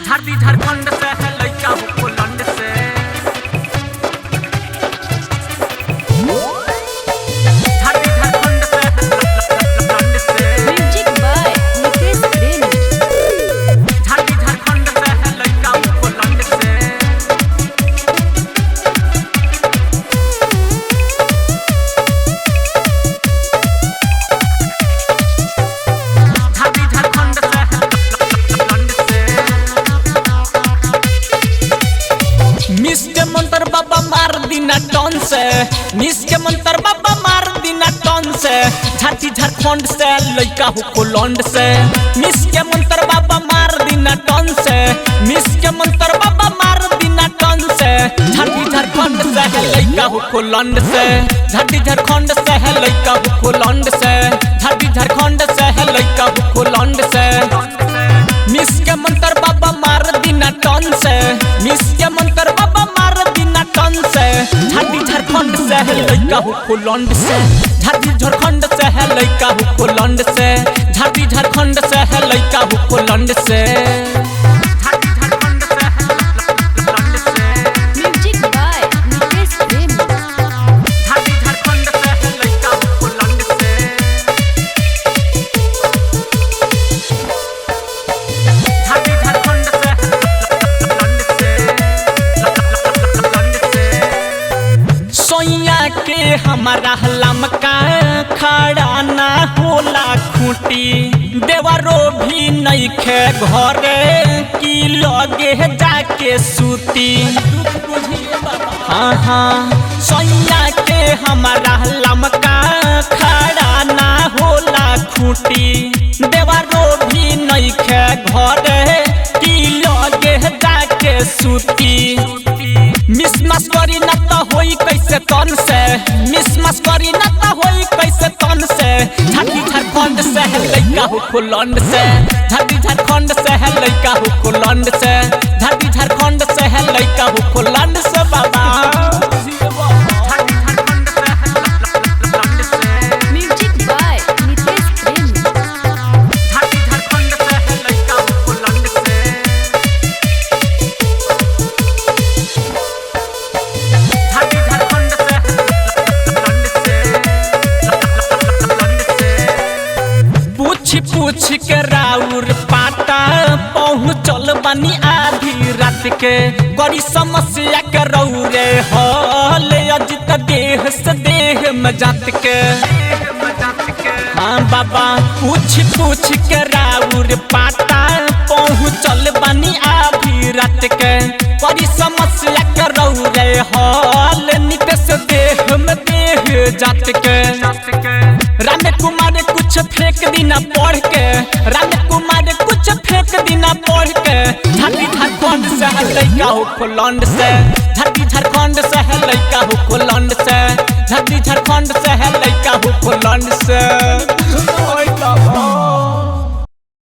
झारती झारखंड से है लइका हो पोलैंड से। झारती झारखंड से है पोलैंड से। म्यूजिक बाय नितेश प्रेमी। झारती झारखंड से है लइका हो पोलैंड से। झारती झारखंड से है पोलैंड से। मिस के मंत्र बाबा मार दीना टन से। मिस के मंत्र बाबा मार दीना टन से। झारती झारखंड से लइका हो पोलैंड से। मिस के मंत्र बाबा मार दीना टन से। मिस के मंत्र बाबा मार दीना टन से। झारती झारखंड से है लइका हो पोलैंड से। झारती झारखंड से है लइका हो पोलैंड से। झारती झारखंड से है लइका हो पोलैंड से। मिस के मंत्र बाबा मार दीना टन से। मिस के मंत्र बाबा मार दीना टन से। झारती झारखंड से है लइका हो पोलैंड से। झारती झारखंड से है लइका हो पोलैंड से। झारती झारखंड से है लइका हो पोलैंड से। झारती झारखंड से है पोलैंड से। म्यूजिक बाय नितेश प्रेमी। झारती झारखंड से है लइका हो पोलैंड से। झारती झारखंड से है पोलैंड से। सोइया के हमारा लमका खड़ा ना होला खूंटी। देवरो भी नइखे घरे की लगे जाके सूती। हाँ हाँ सोइया के हमारा लमका खड़ा ना होला खूंटी। देवरो भी नइखे घरे की लगे जाके सूती। मिस मस करी न त होई कैसे तन से। मिस मस करी न त होई कैसे तन से। झारती झारखंड से है लइका हो पोलैंड से। झारती झारखंड से है लइका हो पोलैंड से। झारती झारखंड से है लइका हो पोलैंड से बाबा। झारती झारखंड से है पोलैंड से। म्यूजिक बाय नितेश प्रेमी। झारती झारखंड से है लइका हो पोलैंड से। झारती झारखंड से है पोलैंड से। पूछ पूछ के राउर पाटा पहुँचल बनी आधी रात के। बड़ी समस्या के रौरे हल अजित देह से देह में जात के। हाँ बाबा पूछ पूछ के राउर पाटा पहुँचल बनी आधी रात के। बड़ी समस्या के रौरे हल नितेश देह में देह जात के। राम कुमार कुछ फेंक दीना पढ़ के। राम कुमार कुछ फेंक दीना पढ़ के। झारती झारखंड से है लइका हो पोलैंड से। झारती झारखंड से है लइका हो पोलैंड से। झारती झारखंड से है लइका हो पोलैंड से।